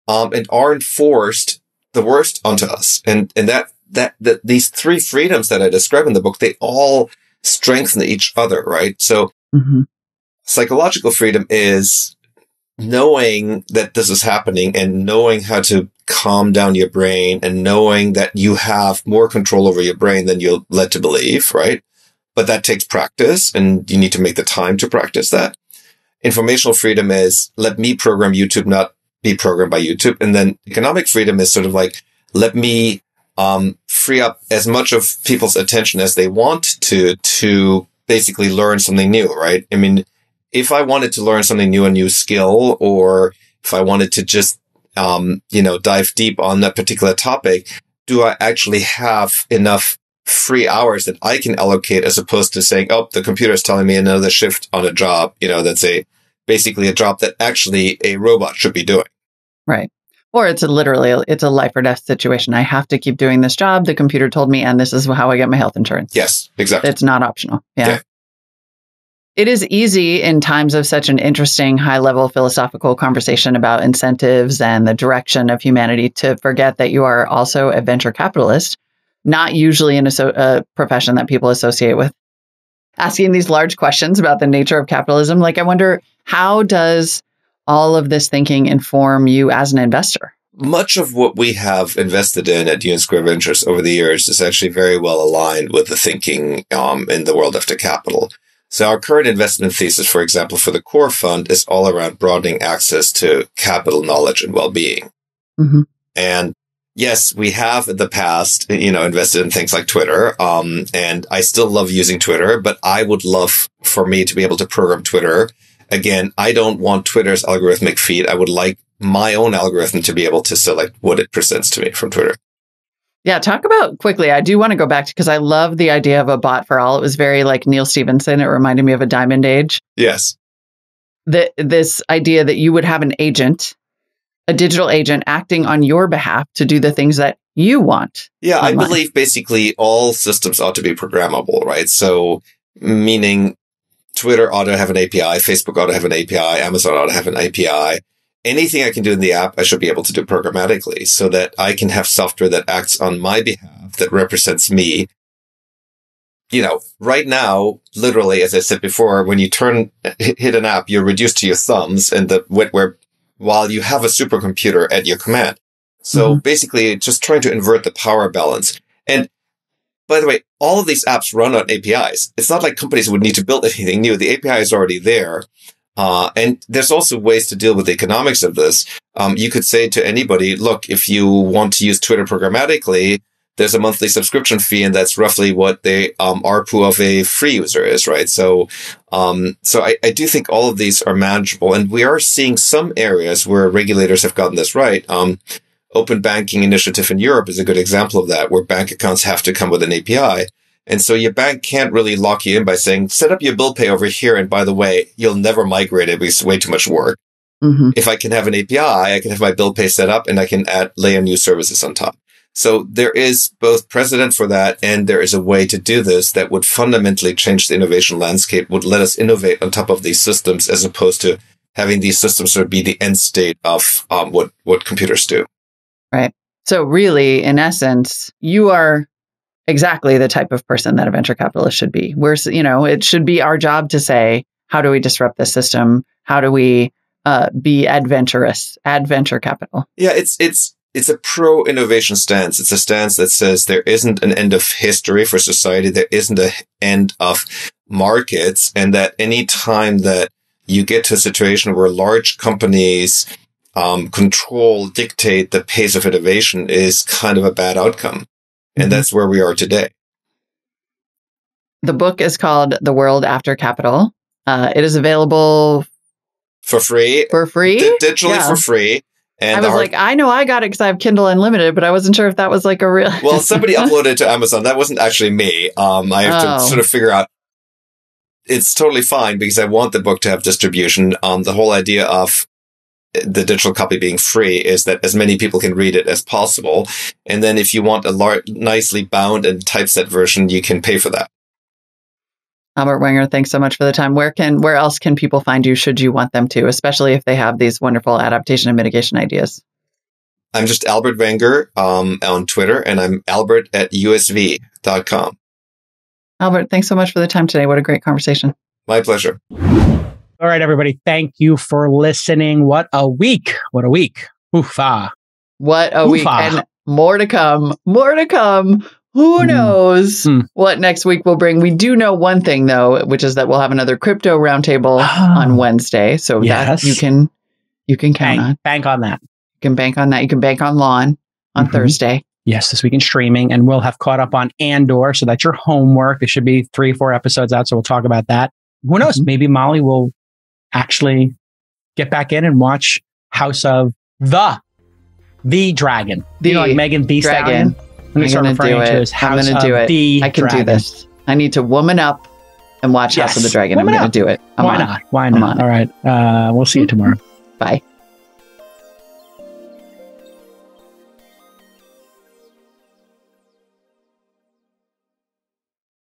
and aren't forced the worst onto us? And that these three freedoms that I describe in the book, they all strengthen each other, right? So psychological freedom is knowing that this is happening and knowing how to calm down your brain and knowing that you have more control over your brain than you're led to believe, right? But that takes practice, and you need to make the time to practice that. Informational freedom is, let me program YouTube, not be programmed by YouTube. And then economic freedom is sort of like, let me free up as much of people's attention as they want to basically learn something new, right? I mean, if I wanted to learn something new, a new skill, or if I wanted to just, dive deep on that particular topic, do I actually have enough free hours that I can allocate, as opposed to saying, oh, the computer is telling me another shift on a job, that's basically a job that actually a robot should be doing. Right. Or it's a life or death situation. I have to keep doing this job. The computer told me, and this is how I get my health insurance. Yes, exactly. It's not optional. Yeah. It is easy in times of such an interesting high-level philosophical conversation about incentives and the direction of humanity to forget that you are also a venture capitalist, not usually in a profession that people associate with asking these large questions about the nature of capitalism. Like, I wonder, how does all of this thinking inform you as an investor? Much of what we have invested in at Union Square Ventures over the years is actually very well aligned with the thinking in the world after capital. So our current investment thesis, for example, for the core fund is all around broadening access to capital, knowledge, and well-being. And yes, we have in the past, invested in things like Twitter. And I still love using Twitter, but I would love for me to be able to program Twitter. Again, I don't want Twitter's algorithmic feed. I would like my own algorithm to be able to select what it presents to me from Twitter. Yeah, talk about quickly. I do want to go back to, because I love the idea of a bot for all. It was very like Neil Stephenson. It reminded me of a Diamond Age. Yes. This idea that you would have an agent, a digital agent acting on your behalf to do the things that you want. Yeah, online. I believe basically all systems ought to be programmable, right? So meaning Twitter ought to have an API, Facebook ought to have an API, Amazon ought to have an API. Anything I can do in the app, I should be able to do programmatically, so that I can have software that acts on my behalf, that represents me. Right now, literally, as I said before, when you hit an app, you're reduced to your thumbs, and while you have a supercomputer at your command. So basically, just trying to invert the power balance. And by the way, all of these apps run on APIs. It's not like companies would need to build anything new. The API is already there. And there's also ways to deal with the economics of this. You could say to anybody, look, if you want to use Twitter programmatically, there's a monthly subscription fee, and that's roughly what the ARPU of a free user is, right? So I do think all of these are manageable, and we are seeing some areas where regulators have gotten this right. Open banking initiative in Europe is a good example of that, where bank accounts have to come with an API. And so your bank can't really lock you in by saying, set up your bill pay over here. And by the way, you'll never migrate it because it's way too much work. If I can have an API, I can have my bill pay set up, and I can layer new services on top. So there is both precedent for that, and there is a way to do this that would fundamentally change the innovation landscape, would let us innovate on top of these systems, as opposed to having these systems sort of be the end state of what computers do. Right. So really, in essence, you are exactly the type of person that a venture capitalist should be. It should be our job to say, how do we disrupt this system? How do we be adventurous, add venture capital? Yeah, it's a pro-innovation stance. It's a stance that says there isn't an end of history for society. There isn't an end of markets. And that any time that you get to a situation where large companies dictate the pace of innovation is kind of a bad outcome. And that's where we are today. The book is called The World After Capital. It is available for free. Digitally for free. And I was like, I know I got it because I have Kindle Unlimited, but I wasn't sure if that was like a real... Well, somebody uploaded it to Amazon. That wasn't actually me. I have to sort of figure out. It's totally fine because I want the book to have distribution. The whole idea of the digital copy being free is that as many people can read it as possible. And then if you want a nicely bound and typeset version, you can pay for that. Albert Wenger, thanks so much for the time. Where else can people find you should you want them to, especially if they have these wonderful adaptation and mitigation ideas? I'm just Albert Wenger on Twitter, and I'm Albert at USV.com. Albert, thanks so much for the time today. What a great conversation. My pleasure. All right, everybody. Thank you for listening. What a week. What a week. Oofa. What a week. And more to come. More to come. Who knows what next week will bring? We do know one thing, though, which is that we'll have another crypto roundtable on Wednesday. So that you can count on. Bank on that. You can bank on that. You can bank on Lawn on Thursday. Yes, this week in streaming. And we'll have caught up on Andor. So that's your homework. There should be 3-4 episodes out. So we'll talk about that. Who knows? Maybe Molly will actually get back in and watch House of the Dragon. Like Megan Thee Stallion. I'm going to do it. I'm going to do it. I can do this. I need to woman up and watch House of the Dragon. I'm going to do it. Why not? All right. We'll see you tomorrow. Bye.